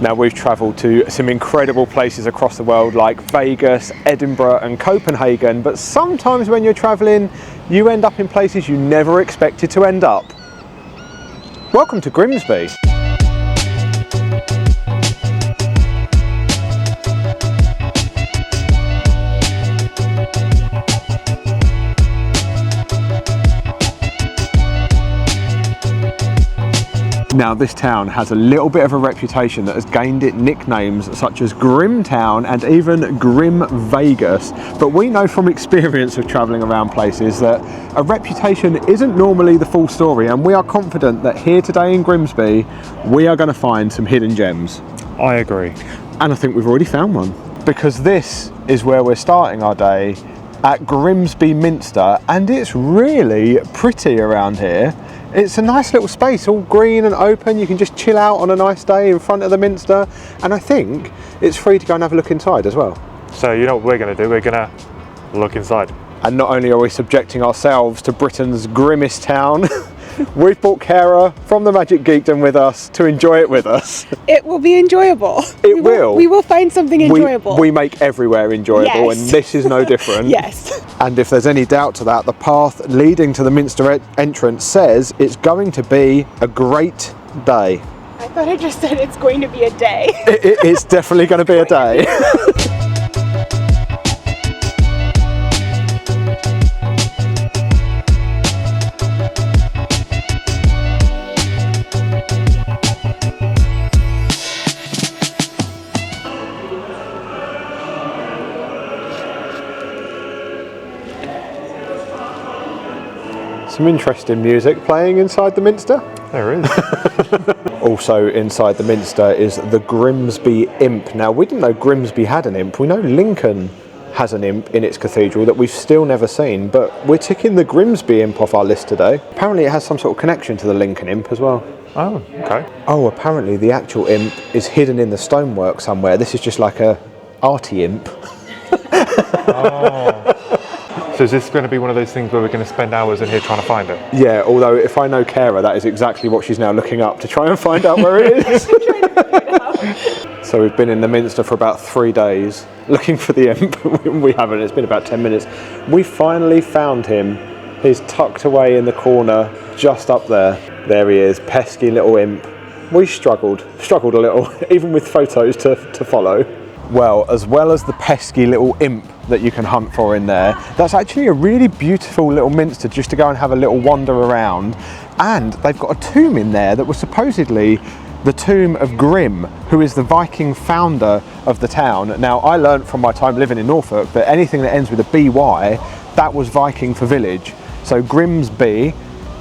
Now, we've travelled to some incredible places across the world like Vegas, Edinburgh and Copenhagen, but sometimes when you're travelling you end up in places you never expected to end up. Welcome to Grimsby. Now, this town has a little bit of a reputation that has gained it nicknames such as Grimtown and even Grim Vegas. But we know from experience of travelling around places that a reputation isn't normally the full story, and we are confident that here today in Grimsby we are going to find some hidden gems. I agree. And I think we've already found one, because this is where we're starting our day at Grimsby Minster, and it's really pretty around here. It's a nice little space, all green and open. You can just chill out on a nice day in front of the Minster, and I think it's free to go and have a look inside as well. So you know what we're going to do? We're going to look inside. And not only are we subjecting ourselves to Britain's grimmest town, we've brought Kara from the Magic Geekdom with us to enjoy it with us. It will be enjoyable. We will find something enjoyable. We make everywhere enjoyable, yes. And this is no different. Yes. And if there's any doubt to that, the path leading to the Minster entrance says it's going to be a great day. I thought I just said it's going to be a day. It's definitely going to be a day. Some interesting music playing inside the Minster. There is. Also inside the Minster is the Grimsby Imp. Now, we didn't know Grimsby had an imp. We know Lincoln has an imp in its cathedral that we've still never seen, but we're ticking the Grimsby Imp off our list today. Apparently it has some sort of connection to the Lincoln Imp as well. Oh, okay. Oh, apparently the actual imp is hidden in the stonework somewhere. This is just like a arty imp. Oh. So is this going to be one of those things where we're going to spend hours in here trying to find it? Yeah, although if I know Kara, that is exactly what she's now looking up to try and find out where it is. So we've been in the Minster for about 3 days looking for the imp. We haven't, it's been about 10 minutes. We finally found him. He's tucked away in the corner, just up there. There he is, pesky little imp. We struggled a little, even with photos to follow. Well as the pesky little imp that you can hunt for in there, that's actually a really beautiful little Minster just to go and have a little wander around. And they've got a tomb in there that was supposedly the tomb of Grim, who is the Viking founder of the town. Now, I learnt from my time living in Norfolk that anything that ends with a BY, that was Viking for village. So Grimsby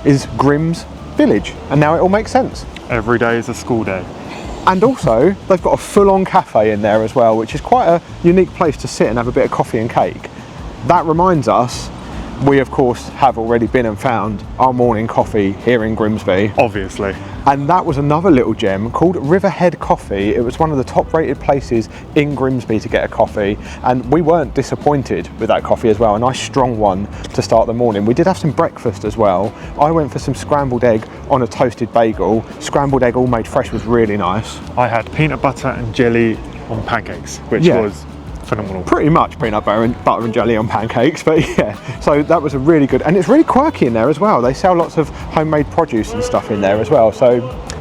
is Grim's village, and now it all makes sense. Every day is a school day. And also, they've got a full-on cafe in there as well, which is quite a unique place to sit and have a bit of coffee and cake. That reminds us, we of course have already been and found our morning coffee here in Grimsby. Obviously. And that was another little gem called Riverhead Coffee. It was one of the top-rated places in Grimsby to get a coffee, and we weren't disappointed with that coffee as well. A nice strong one to start the morning. We did have some breakfast as well. I went for some scrambled egg on a toasted bagel. Scrambled egg all made fresh was really nice. I had peanut butter and jelly on pancakes, which was phenomenal. Pretty much peanut butter and jelly on pancakes, but yeah, so that was a really good, and it's really quirky in there as well. They sell lots of homemade produce and stuff in there as well, so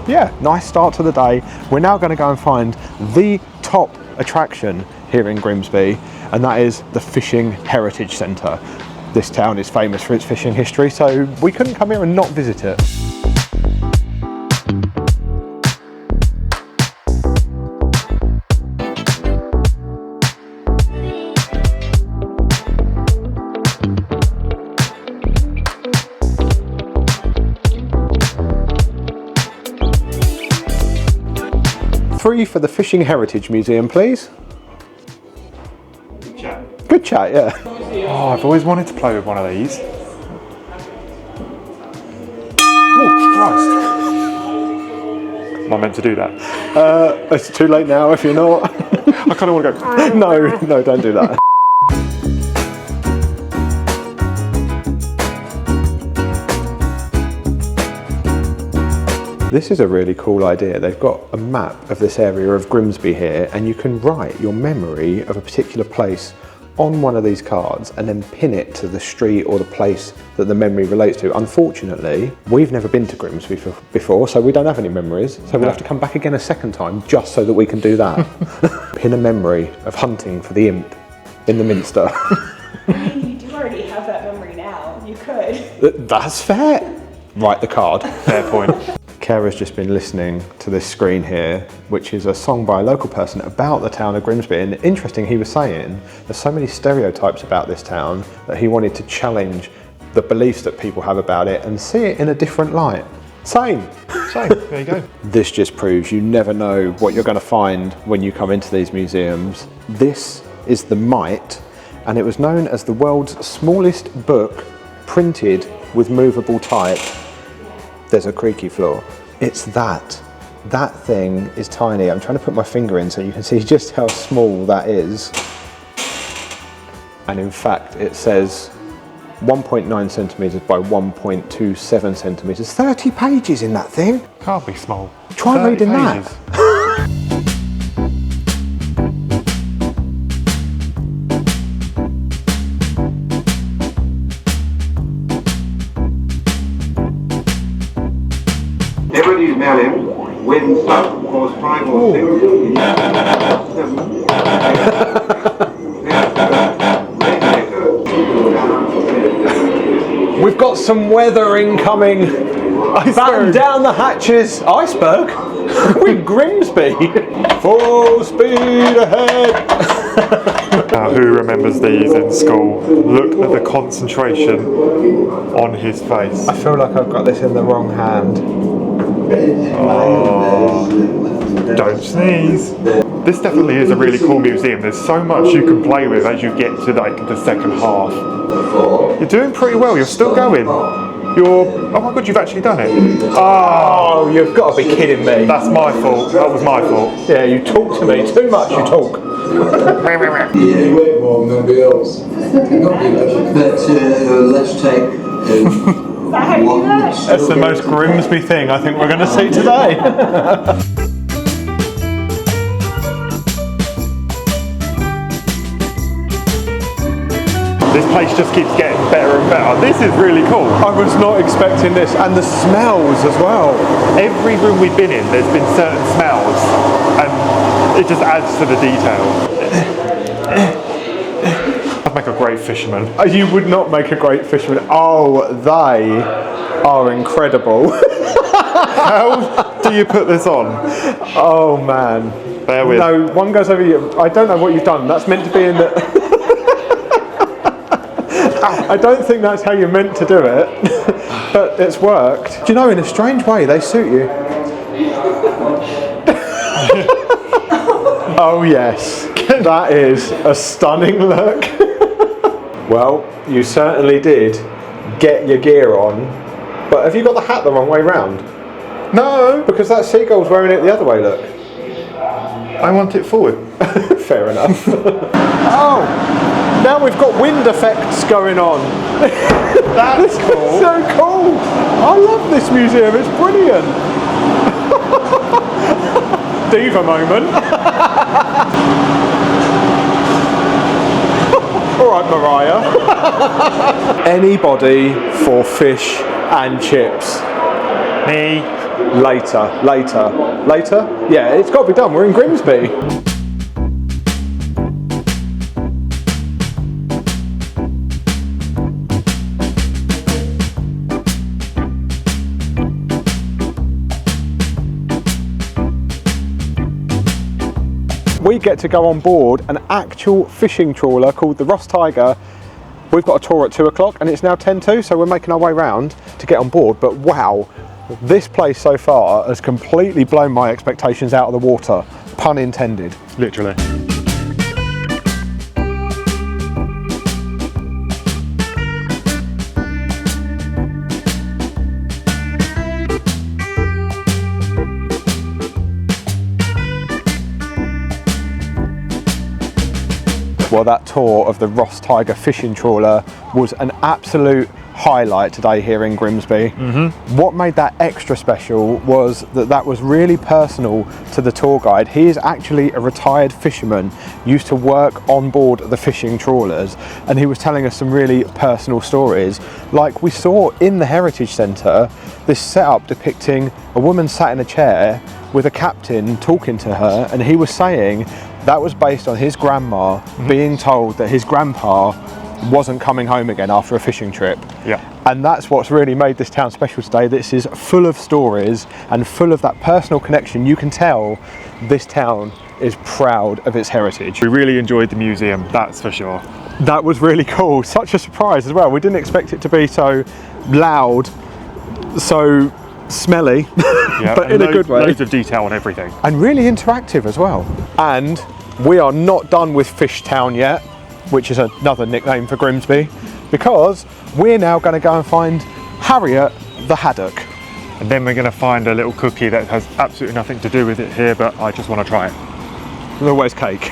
yeah, nice start to the day. We're now going to go and find the top attraction here in Grimsby, and that is the Fishing Heritage Centre. This town is famous for its fishing history, so we couldn't come here and not visit it. Three for the Fishing Heritage Museum, please. Good chat. Good chat, yeah. Oh, I've always wanted to play with one of these. Oh, Christ. Am I meant to do that? It's too late now if you're not. I kind of want to go. No, don't do that. This is a really cool idea. They've got a map of this area of Grimsby here, and you can write your memory of a particular place on one of these cards and then pin it to the street or the place that the memory relates to. Unfortunately, we've never been to Grimsby before, so we don't have any memories. So we'll have to come back again a second time just so that we can do that. Pin a memory of hunting for the imp in the Minster. I mean, you do already have that memory now. You could. That's fair. Write the card. Fair point. Kara's just been listening to this screen here, which is a song by a local person about the town of Grimsby. And interesting, he was saying there's so many stereotypes about this town that he wanted to challenge the beliefs that people have about it and see it in a different light. Same. There you go. This just proves you never know what you're going to find when you come into these museums. This is the Mite, and it was known as the world's smallest book printed with movable type. There's a creaky floor. It's that. That thing is tiny. I'm trying to put my finger in so you can see just how small that is. And in fact, it says 1.9 centimetres by 1.27 centimetres. 30 pages in that thing. Can't be small. Try reading that. Everybody smell him. Wind, sun, cause 5 or 6. 7. We've got some weather incoming. Batten down the hatches. Iceberg? We're in Grimsby. Full speed ahead. Now, who remembers these in school? Look at the concentration on his face. I feel like I've got this in the wrong hand. Oh, don't sneeze. This definitely is a really cool museum. There's so much you can play with as you get to like the second half. You're doing pretty well. You're still going. Oh my god, you've actually done it. Oh, you've got to be kidding me. That's my fault. That was my fault. Yeah, you talk to me too much. You talk. You wait more than nobody else. But let's take. How do you do that? That's the most Grimsby thing I think we're going to see today. This place just keeps getting better and better. This is really cool. I was not expecting this, and the smells as well. Every room we've been in, there's been certain smells, and it just adds to the detail. I'd make a great fisherman. You would not make a great fisherman. Oh, they are incredible. How do you put this on? Oh man. Bear with. No, one goes over you. I don't know what you've done. That's meant to be in the... I don't think that's how you're meant to do it, but it's worked. Do you know, in a strange way, they suit you. Oh yes, that is a stunning look. Well, you certainly did get your gear on, but have you got the hat the wrong way round? No, Because that seagull's wearing it the other way, look. I want it forward. Fair enough. Oh, now we've got wind effects going on. That's cool. So cool. I love this museum, it's brilliant. Diva moment. All right, Mariah. Anybody for fish and chips? Me. Later. Yeah, it's got to be done. We're in Grimsby. We get to go on board an actual fishing trawler called the Ross Tiger. We've got a tour at 2 o'clock and it's now 10 to, so we're making our way round to get on board. But wow, this place so far has completely blown my expectations out of the water, pun intended. Literally. Well, that tour of the Ross Tiger fishing trawler was an absolute highlight today here in Grimsby. What made that extra special was that was really personal to the tour guide. He is actually a retired fisherman, used to work on board the fishing trawlers, and he was telling us some really personal stories. Like we saw in the Heritage Centre, this setup depicting a woman sat in a chair with a captain talking to her, and he was saying that was based on his grandma being told that his grandpa wasn't coming home again after a fishing trip. Yeah. And that's what's really made this town special today. This is full of stories and full of that personal connection. You can tell this town is proud of its heritage. We really enjoyed the museum, that's for sure. That was really cool. Such a surprise as well. We didn't expect it to be so loud, so smelly, Yeah, but in a good way. Loads of detail on everything. And really interactive as well. And we are not done with Fish Town yet, which is another nickname for Grimsby, because we're now going to go and find Harriet the haddock. And then we're going to find a little cookie that has absolutely nothing to do with it here, but I just want to try it. There's always cake.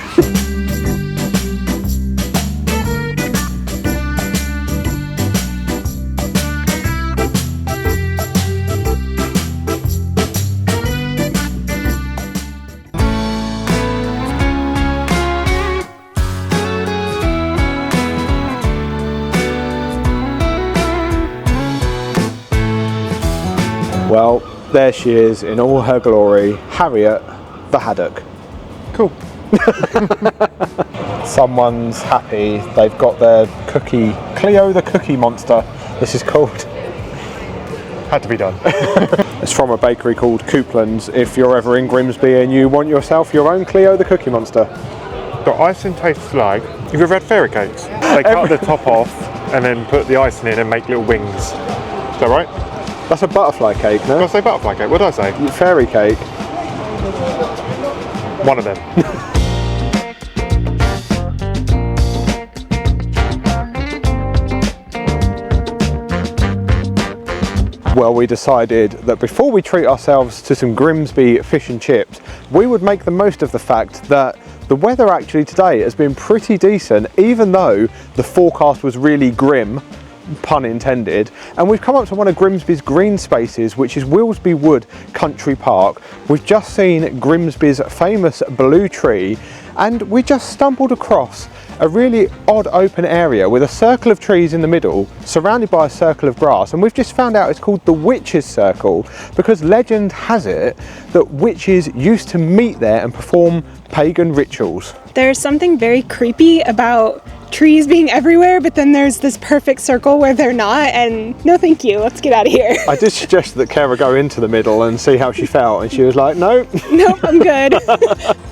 Well, there she is in all her glory, Harriet the haddock. Cool. Someone's happy. They've got their cookie, Cleo the Cookie Monster, this is called. Had to be done. It's from a bakery called Coupland's. If you're ever in Grimsby and you want yourself your own Cleo the Cookie Monster. The icing tastes like, have you ever had fairy cakes? They cut the top off and then put the icing in and make little wings. Is that right? That's a butterfly cake, Did I no? say butterfly cake? What did I say? Fairy cake. One of them. Well, we decided that before we treat ourselves to some Grimsby fish and chips, we would make the most of the fact that the weather actually today has been pretty decent, even though the forecast was really grim, pun intended. And we've come up to one of Grimsby's green spaces, which is Willesby Wood Country Park. We've just seen Grimsby's famous blue tree, and we just stumbled across a really odd open area with a circle of trees in the middle, surrounded by a circle of grass, and we've just found out it's called the Witches' Circle because legend has it that witches used to meet there and perform pagan rituals. There's something very creepy about trees being everywhere, but then there's this perfect circle where they're not, and no thank you, let's get out of here. I did suggest that Kara go into the middle and see how she felt, and she was like, no. Nope, I'm good.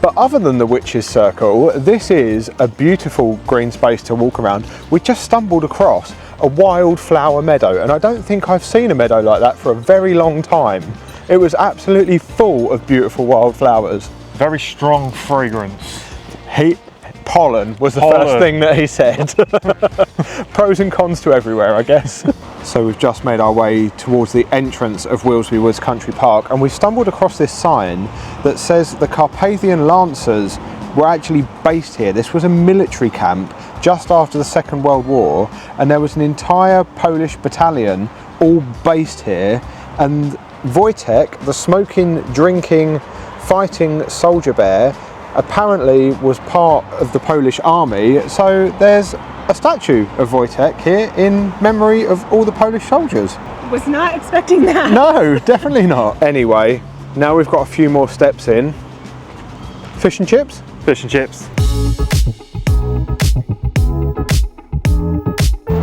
But other than the Witches' Circle, this is a beautiful green space to walk around. We just stumbled across a wildflower meadow, and I don't think I've seen a meadow like that for a very long time. It was absolutely full of beautiful wildflowers. Very strong fragrance. Pollen was the first thing that he said. Pros and cons to everywhere, I guess. So we've just made our way towards the entrance of Willesby Woods Country Park, and we stumbled across this sign that says the Carpathian Lancers were actually based here. This was a military camp just after the Second World War, and there was an entire Polish battalion all based here, and Wojtek, the smoking, drinking, fighting soldier bear, apparently was part of the Polish army, so there's a statue of Wojtek here in memory of all the Polish soldiers. Was not expecting that. No, definitely not. Anyway, now we've got a few more steps in. Fish and chips? Fish and chips.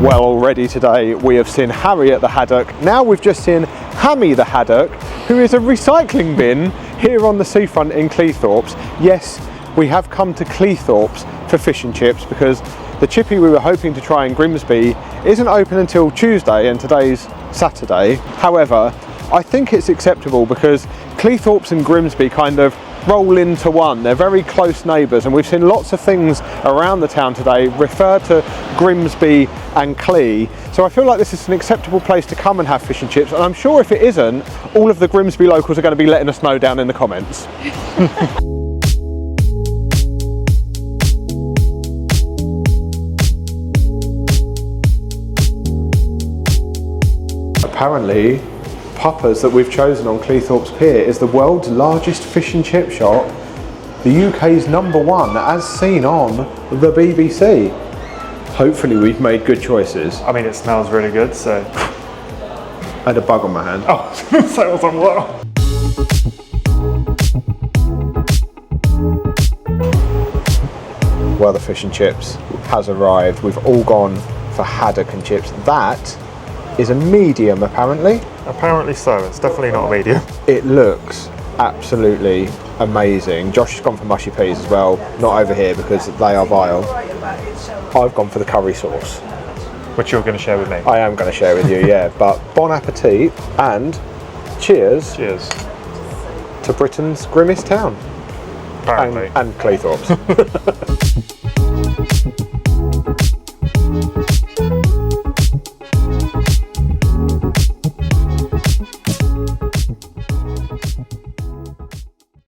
Well, already today we have seen Harriet the haddock. Now we've just seen Hammy the haddock, who is a recycling bin here on the seafront in Cleethorpes. Yes, we have come to Cleethorpes for fish and chips because the chippy we were hoping to try in Grimsby isn't open until Tuesday, and today's Saturday. However, I think it's acceptable because Cleethorpes and Grimsby kind of roll into one. They're very close neighbours, and we've seen lots of things around the town today refer to Grimsby and Clee. So I feel like this is an acceptable place to come and have fish and chips, and I'm sure if it isn't, all of the Grimsby locals are going to be letting us know down in the comments. Apparently, Papa's that we've chosen on Cleethorpes Pier is the world's largest fish and chip shop, the UK's #1, as seen on the BBC. Hopefully we've made good choices. I mean, it smells really good, so. I had a bug on my hand. Oh, so I was on what? Well, the fish and chips has arrived. We've all gone for haddock and chips. That is a medium, apparently. Apparently so. It's definitely not a medium. It looks absolutely amazing. Josh has gone for mushy peas as well. Not over here because they are vile. I've gone for the curry sauce. Which you're going to share with me. I am going to share with you, yeah. But bon appetit and cheers Cheers. to Britain's grimmest town. Apparently. And Cleethorpes.